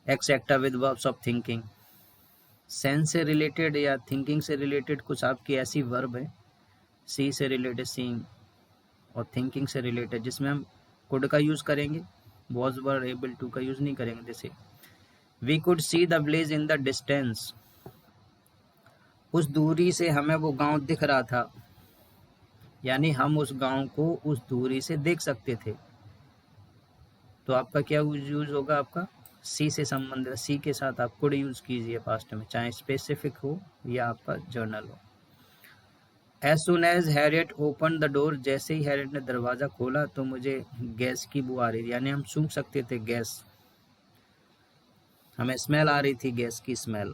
etcetera, with verbs of thinking, sense से रिलेटेड या थिंकिंग से रिलेटेड कुछ आपकी ऐसी वर्ब है, सी से रिलेटेड, सीइंग और थिंकिंग से रिलेटेड, जिसमें हम कुड का यूज़ करेंगे, वॉज वर एबल टू का यूज़ नहीं करेंगे। जैसे we could see the village in the distance, उस दूरी से हमें वो गांव दिख रहा था, यानी हम उस गांव को उस दूरी से देख सकते थे। तो आपका क्या यूज होगा, आपका सी से संबंधित, सी के साथ आप कुड यूज कीजिए पास्ट में, चाहे स्पेसिफिक हो या आपका जर्नल हो। As soon as Harriet open the door, जैसे ही हैरियट ने दरवाज़ा खोला तो मुझे गैस की बू आ रही थी, यानी हम सूंघ सकते थे गैस, हमें स्मेल आ रही थी, गैस की स्मेल,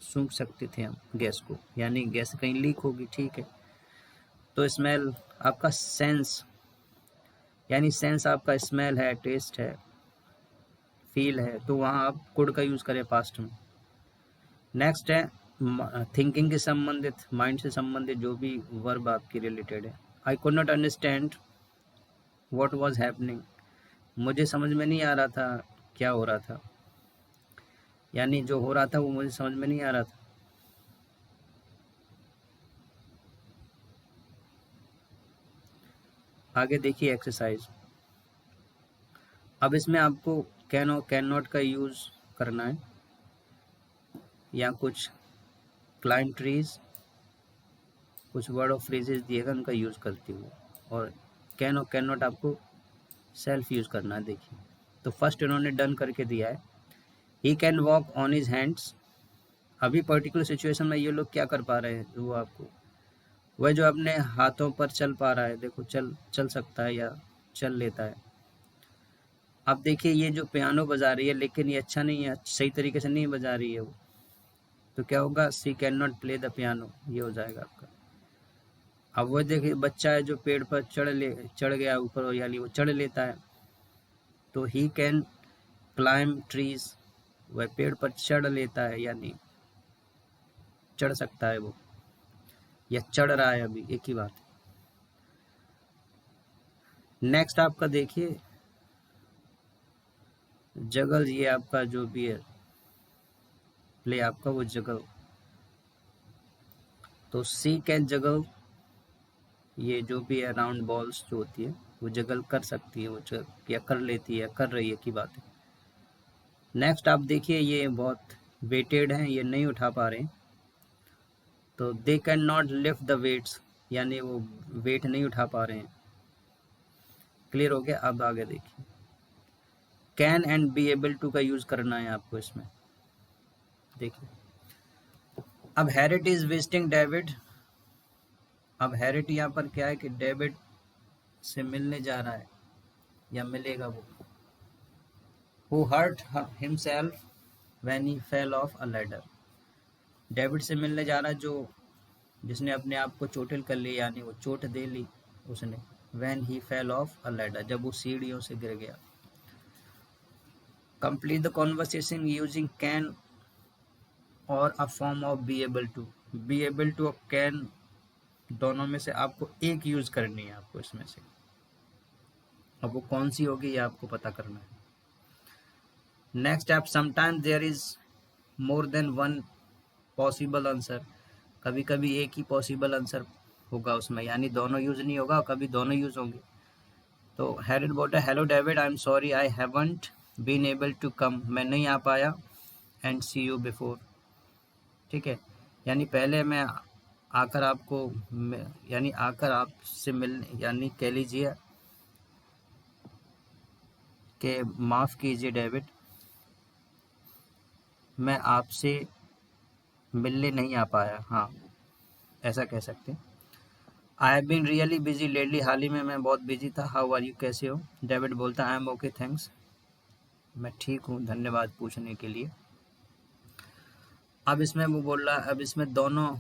सूंघ सकते थे हम गैस को, यानी गैस कहीं लीक होगी, ठीक है। तो स्मेल आपका सेंस, यानी सेंस आपका स्मेल है, टेस्ट है, फील है, तो वहाँ आप कुड का यूज़ करें पास्ट में। नेक्स्ट है थिंकिंग के संबंधित, माइंड से संबंधित जो भी वर्ब आपकी रिलेटेड है। आई could not understand what was happening, मुझे समझ में नहीं आ रहा था क्या हो रहा था, यानी जो हो रहा था वो मुझे समझ में नहीं आ रहा था। आगे देखिए एक्सरसाइज। अब इसमें आपको कैन और कैन नॉट का यूज़ करना है, या कुछ क्लाइंब ट्रीज, कुछ वर्ड ऑफ फ्रेजेस दिएगा उनका यूज़ करती हूँ, और कैन और कैन नॉट आपको सेल्फ यूज़ करना है। देखिए तो फर्स्ट इन्होंने डन करके दिया है, he can walk on his hands, अभी पर्टिकुलर सिचुएशन में ये लोग क्या कर पा रहे हैं, वो आपको, वह जो अपने हाथों पर चल पा रहा है, देखो चल सकता है या चल लेता है। अब देखिए ये जो पियानो बजा रही है, लेकिन ये अच्छा नहीं है, सही तरीके से नहीं बजा रही है वो, तो क्या होगा, she can not play the piano, ये हो जाएगा आपका। अब वो देखिए बच्चा है जो पेड़ पर चढ़ गया ऊपर, यानी वो चढ़ लेता है, तो ही कैन क्लाइम ट्रीज, वह पेड़ पर चढ़ लेता है, यानी चढ़ सकता है वो, या चढ़ रहा है, अभी एक ही बात है। नेक्स्ट आपका देखिए जगल, ये आपका जो भी है प्ले आपका वो जगल, तो सी कैन जगल, ये जो भी है राउंड बॉल्स जो होती है वो जगल कर सकती है, वो या कर लेती है, कर रही है की बात है। नेक्स्ट आप देखिए ये बहुत वेटेड हैं, ये नहीं उठा पा रहे हैं, तो they can not lift the weights, यानी वो वेट नहीं उठा पा रहे हैं। क्लियर हो गया। अब आगे देखिए can and be able to का यूज करना है आपको इसमें। देखिए अब हैरिट इज विजिटिंग डेविड, अब हैरिट यहाँ पर क्या है कि डेविड से मिलने जा रहा है या मिलेगा वो, who hurt himself when he fell off a ladder, David से मिलने जा रहा है जो जिसने अपने आप को चोटिल कर ली, यानी वो चोट दे ली उसने, when he fell off a ladder, जब वो सीढ़ियों से गिर गया। complete the conversation using can और a form of be able to, be able to और can दोनों में से आपको एक यूज करनी है आपको इसमें से, अब वो कौन सी होगी ये आपको पता करना है। नेक्स्ट आप sometime there is more than one possible answer, कभी कभी एक ही पॉसिबल आंसर होगा उसमें, यानी दोनों यूज नहीं होगा, कभी दोनों यूज होंगे। तो हैरिट बोलता है hello David, I am sorry I haven't been able to come, मैं नहीं आ पाया, एंड सी यू बिफोर, ठीक है, यानी पहले मैं आकर आपको, यानी आकर आपसे मिलने, यानी कह लीजिए कि माफ़ कीजिए डेविड, मैं आपसे मिलने नहीं आ पाया, हाँ ऐसा कह सकते हैं। I have been really busy lately, हाल ही में मैं बहुत बिजी था। हाउ आर यू, कैसे हो? डेविड बोलता आई एम ओके थैंक्स, मैं ठीक हूँ धन्यवाद पूछने के लिए। अब इसमें वो बोल रहा है, अब इसमें दोनों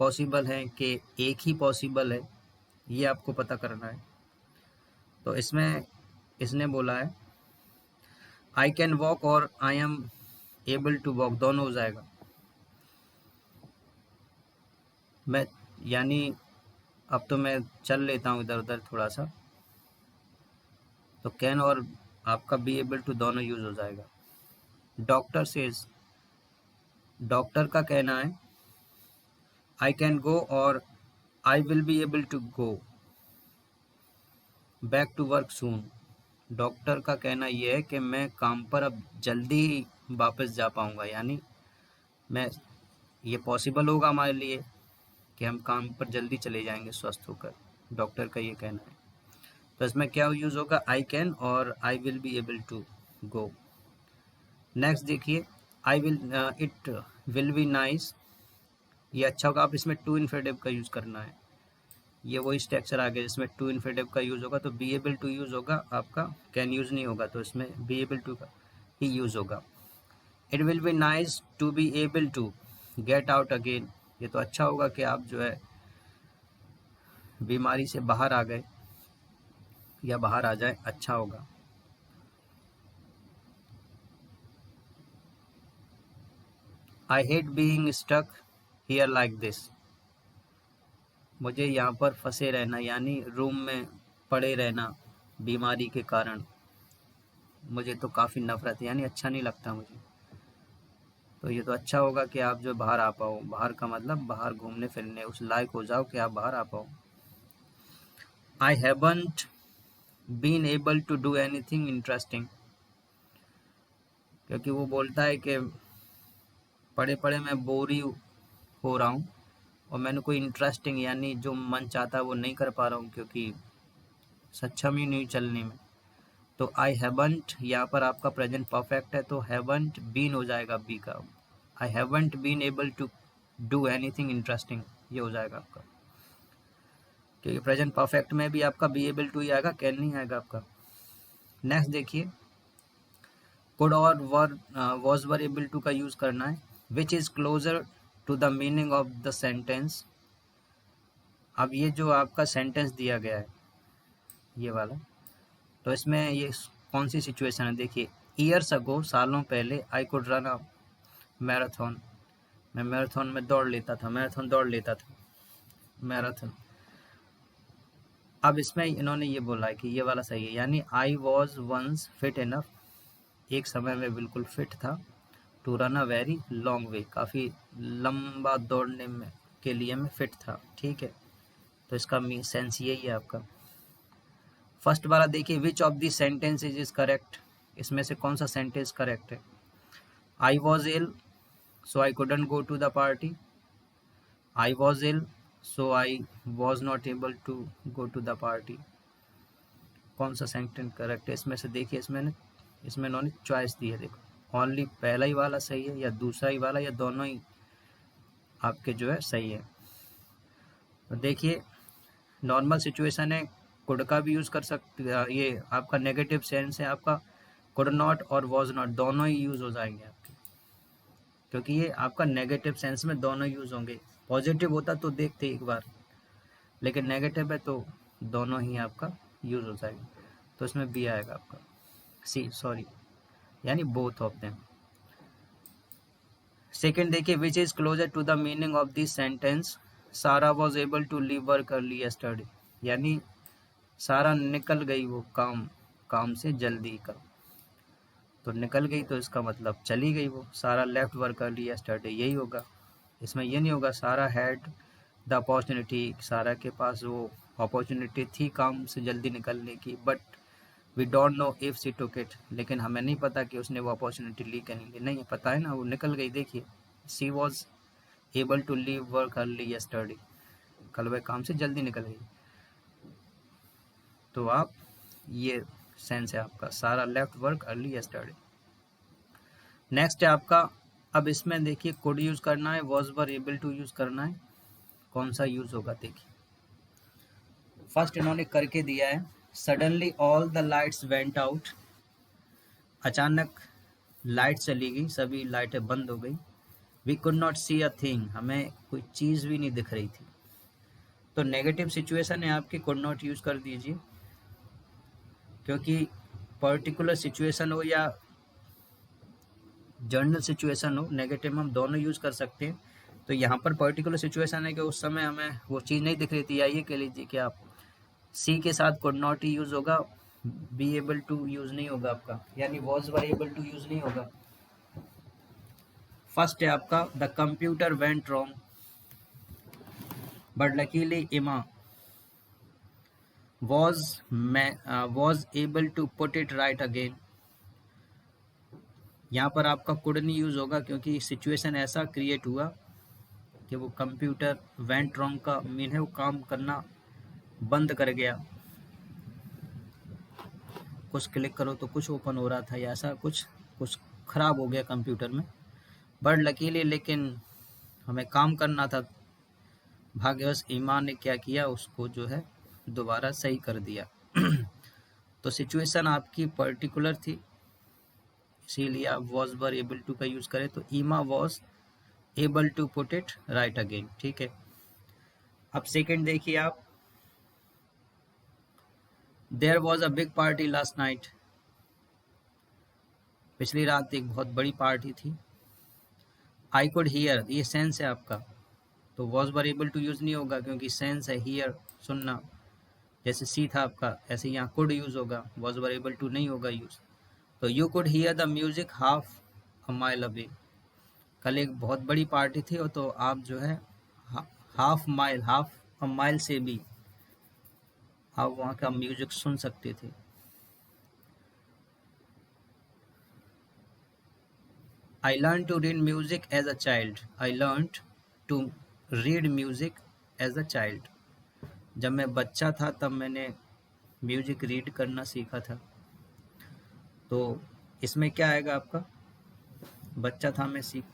पॉसिबल हैं कि एक ही पॉसिबल है, ये आपको पता करना है। तो इसमें इसने बोला है आई कैन वॉक और I am able to walk, दोनों हो जाएगा। मैं यानी अब तो मैं चल लेता हूँ इधर उधर थोड़ा सा, तो कैन और आपका बी एबल टू दोनों यूज हो जाएगा। डॉक्टर सेज, डॉक्टर का कहना है आई कैन गो और I will be able to go back to work soon. Doctor का कहना यह है कि मैं काम पर अब जल्दी ही वापस जा पाऊंगा, यानी मैं ये पॉसिबल होगा हमारे लिए कि हम काम पर जल्दी चले जाएंगे स्वस्थ होकर। डॉक्टर का ये कहना है। तो इसमें क्या यूज़ होगा, आई कैन और I will be able to go. Next देखिए, I will it will be nice, ये अच्छा होगा। आप इसमें टू इन्फिनेटिव का यूज़ करना है। ये वही स्ट्रक्चर आ गया जिसमें टू इन्फिनेटिव का यूज़ होगा, तो बी एबल टू यूज़ होगा, आपका कैन यूज़ नहीं होगा, तो इसमें बी एबल टू का ही यूज़ होगा। It will be nice to be able to get out again, ये तो अच्छा होगा कि आप जो है बीमारी से बाहर आ गए या बाहर आ जाए, अच्छा होगा। I hate being stuck here like this, मुझे यहाँ पर फंसे रहना यानी रूम में पड़े रहना बीमारी के कारण मुझे तो काफ़ी नफरत है, यानी अच्छा नहीं लगता मुझे। तो ये तो अच्छा होगा कि आप जो बाहर आ पाओ, बाहर का मतलब बाहर घूमने फिरने उस लायक हो जाओ कि आप बाहर आ पाओ। I haven't been able to do anything interesting, क्योंकि वो बोलता है कि पढ़े पढ़े मैं बोर ही हो रहा हूँ और मैंने कोई इंटरेस्टिंग यानी जो मन चाहता है वो नहीं कर पा रहा हूँ, क्योंकि सक्षम ही नहीं चलने में। तो आई हैवंट यहाँ पर आपका प्रेजेंट परफेक्ट है, तो हैवंट बीन हो जाएगा बी का। I haven't been able to do anything interesting, ये हो जाएगा आपका, क्योंकि प्रेजेंट परफेक्ट में भी आपका बी एबल टू ही आएगा, कैन नहीं आएगा आपका। नेक्स्ट देखिए, कुड और were was were able to का यूज़ करना है। Which is closer to the meaning of the sentence. अब ये जो आपका सेंटेंस दिया गया है ये वाला, तो इसमें ये कौन सी सिचुएशन है, देखिए। ईयर्स अगो, सालों पहले, I could run a marathon, मैं मैराथन में दौड़ लेता था, मैराथन दौड़ लेता था, मैराथन। अब इसमें इन्होंने ये बोला है कि ये वाला सही है, यानी I was once fit enough, एक समय में बिल्कुल फिट था, to run a very long way, काफ़ी लंबा दौड़ने में के लिए मैं फिट था, ठीक है। तो इसका सेंस यही है आपका। फर्स्ट वाला देखिए, which of the sentences is correct, इसमें से कौन सा सेंटेंस करेक्ट है। I was ill so I couldn't go to the party, I was ill so I was not able to go to the party, कौन सा sentence correct है इसमें से। देखिए इसमें इन्होंने चॉइस दी है, देखो ओनली पहला ही वाला सही है या दूसरा ही वाला या दोनों ही आपके जो है सही है। तो देखिए, नॉर्मल सिचुएशन है, कुड का भी यूज़ कर सकते, ये आपका नेगेटिव सेंस है आपका, कुड नॉट और वॉज नॉट दोनों ही यूज़ हो जाएंगे आपके, क्योंकि ये आपका नेगेटिव सेंस में दोनों यूज़ होंगे। पॉजिटिव होता तो देखते एक बार, लेकिन नेगेटिव है तो दोनों ही आपका यूज़ हो जाएगा, तो इसमें बी आएगा आपका, सी सॉरी, यानी बोथ ऑफ देम। सेकेंड देखिए, which is closer to the meaning of this sentence, Sara was able to leave work early yesterday, यानी सारा निकल गई वो काम से जल्दी का, तो निकल गई तो इसका मतलब चली गई वो, सारा लेफ्ट वर्क अर्ली यस्टरडे, यही होगा। इसमें ये नहीं होगा सारा हैड द अपॉर्चुनिटी, सारा के पास वो अपॉर्चुनिटी थी काम से जल्दी निकलने की, but we don't know if she took it, लेकिन हमें नहीं पता कि उसने वो अपॉर्चुनिटी ली कि नहीं ली, नहीं पता है ना, वो निकल गई। देखिए, she was able to leave work early yesterday, कल वह काम से जल्दी निकल गई। तो आप ये सेंस है आपका, Sarah left work early yesterday. Next है आपका, अब इसमें देखिए कुड यूज़ करना है, was were able to use करना है, कौन सा यूज़ होगा देखिए। फर्स्ट इन्होंने करके दिया है, suddenly all the lights went out, अचानक लाइट चली गई, सभी लाइटें बंद हो गई। We could not see a thing, हमें कोई चीज़ भी नहीं दिख रही थी। तो नेगेटिव सिचुएशन है आपकी, कुड नॉट यूज़ कर दीजिए, क्योंकि पर्टिकुलर सिचुएशन हो या जनरल सिचुएशन हो, नेगेटिव हम दोनों यूज़ कर सकते हैं। तो यहाँ पर पर्टिकुलर सिचुएशन है कि उस समय हमें वो चीज़ नहीं दिख रही थी, या ये कह लीजिए कि आप सी के साथ कुड नॉट ही यूज़ होगा, बी एबल टू यूज़ नहीं होगा आपका, यानी was were able to use नहीं होगा। फर्स्ट है आपका the computer went wrong but luckily Emma was able to put it right again। यहाँ पर आपका कुड नहीं यूज होगा क्योंकि सिचुएशन ऐसा क्रिएट हुआ कि वो कंप्यूटर वेंट रॉन्ग का मीन है वो काम करना बंद कर गया, कुछ क्लिक करो तो कुछ ओपन हो रहा था या ऐसा कुछ कुछ खराब हो गया कंप्यूटर में। बट लकीली लेकिन हमें काम करना था, भाग्यवश ईमान ने क्या किया उसको जो है दोबारा सही कर दिया। तो सिचुएशन आपकी पर्टिकुलर थी, इसीलिए आप वॉज वर एबल टू का यूज करें तो Emma was able to put it right again. ठीक है, अब सेकंड देखिए आप, there was a big party last night. पिछली रात एक बहुत बड़ी पार्टी थी। आई कुड हियर, ये सेंस है आपका, तो was were able to use नहीं होगा क्योंकि सेंस है हियर सुनना, जैसे सी था आपका ऐसे यहाँ कुड यूज होगा, वॉज वर एबल टू नहीं होगा यूज। तो you could hear the music half a mile away. कल एक बहुत बड़ी पार्टी थी और तो आप जो है हाफ अ माइल से भी आप वहाँ का म्यूजिक सुन सकते थे। I learned to read music as a child. I learned to read music as a child. जब मैं बच्चा था तब मैंने म्यूजिक रीड करना सीखा था। तो इसमें क्या आएगा आपका, बच्चा था मैं सीख,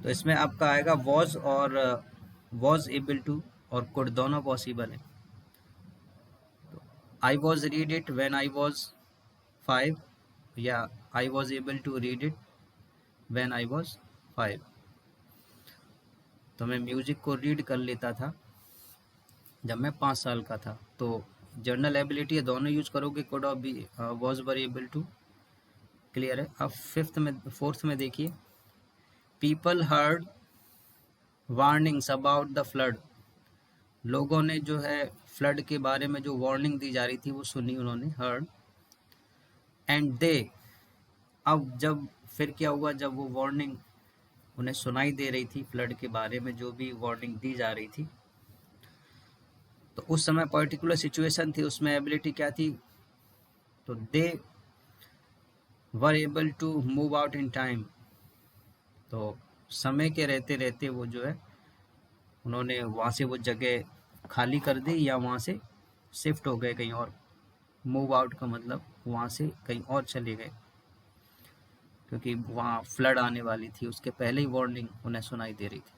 तो इसमें आपका आएगा वॉज और वॉज एबल टू और कुड दोनों पॉसिबल है। I was read it when I was 5 या I was able to read it when I was 5। तो मैं म्यूजिक को रीड कर लेता था जब मैं 5 साल का था। तो जर्नल एबिलिटी दोनों यूज करोगे, कुड और be was were able to. Clear है। अब फोर्थ में देखिए, people heard warnings about the flood. लोगों ने जो है फ्लड के बारे में जो वार्निंग दी जा रही थी वो सुनी उन्होंने, हर्ड। एंड दे, अब जब फिर क्या हुआ, जब वो वार्निंग उन्हें सुनाई दे रही थी, फ्लड के बारे में जो भी वार्निंग दी जा रही थी, तो उस समय पर्टिकुलर सिचुएशन थी, उसमें एबिलिटी क्या थी, तो they were able to move out in time. तो समय के रहते रहते वो जो है उन्होंने वहाँ से वो जगह खाली कर दी या वहाँ से शिफ्ट हो गए कहीं और। मूव आउट का मतलब वहाँ से कहीं और चले गए क्योंकि वहाँ फ्लड आने वाली थी, उसके पहले ही वार्निंग उन्हें सुनाई दे रही थी,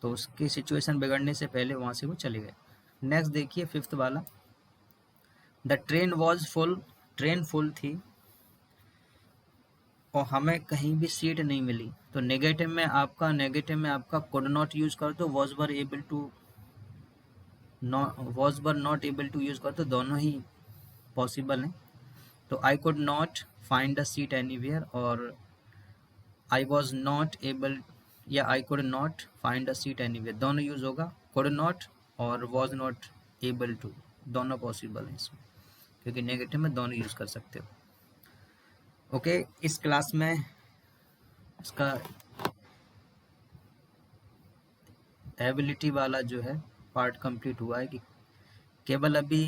तो उसकी सिचुएशन बिगड़ने से पहले वहाँ से वो चले गए। नेक्स्ट देखिए फिफ्थ वाला, the train was full. Train full थी और हमें कहीं भी सीट नहीं मिली। तो नेगेटिव में आपका कुड नॉट यूज कर दो, was were able to was were not able to use कर दो, दोनों ही पॉसिबल हैं। तो I could not find a seat anywhere और आई वॉज नॉट एबल या I could not find a seat anywhere, दोनों यूज होगा। कुड नॉट और वॉज नॉट एबल टू दोनों पॉसिबल हैं इसमें, क्योंकि नेगेटिव में दोनों यूज कर सकते हो। ओके, इस क्लास में इसका एबिलिटी वाला जो है पार्ट कंप्लीट हुआ है कि केवल अभी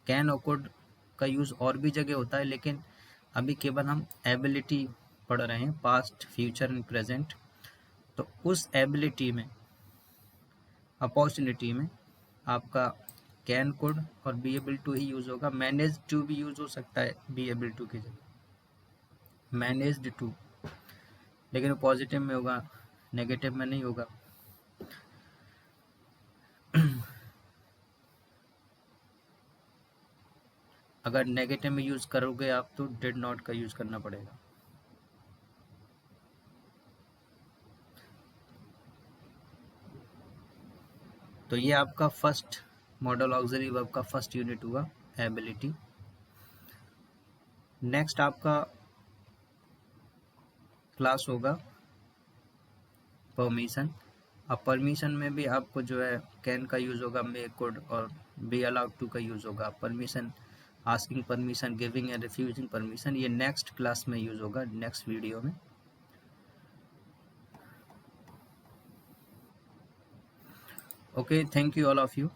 कैन और कुड का यूज़ और भी जगह होता है, लेकिन अभी केवल हम एबिलिटी पढ़ रहे हैं, पास्ट फ्यूचर एंड प्रेजेंट। तो उस एबिलिटी में, अपॉर्चुनिटी में आपका कैन कुड और बी एबल टू ही यूज़ होगा। मैनेज टू भी यूज़ हो सकता है बी एबल टू की जगह, मैनेज्ड टू, लेकिन वो पॉजिटिव में होगा, नेगेटिव में नहीं होगा। अगर नेगेटिव में यूज़ करोगे आप तो डिड नॉट का यूज़ करना पड़ेगा। तो ये आपका फर्स्ट मॉडल ऑक्सिलरी वर्ब का फर्स्ट यूनिट हुआ, एबिलिटी। नेक्स्ट आपका क्लास होगा परमिशन। अब परमिशन में भी आपको जो है कैन का यूज़ होगा, मे कुड और बी अलाउड टू का यूज़ होगा। Permission, asking permission, giving and refusing permission, ये नेक्स्ट क्लास में यूज़ होगा, नेक्स्ट वीडियो में। Okay, thank you all of you.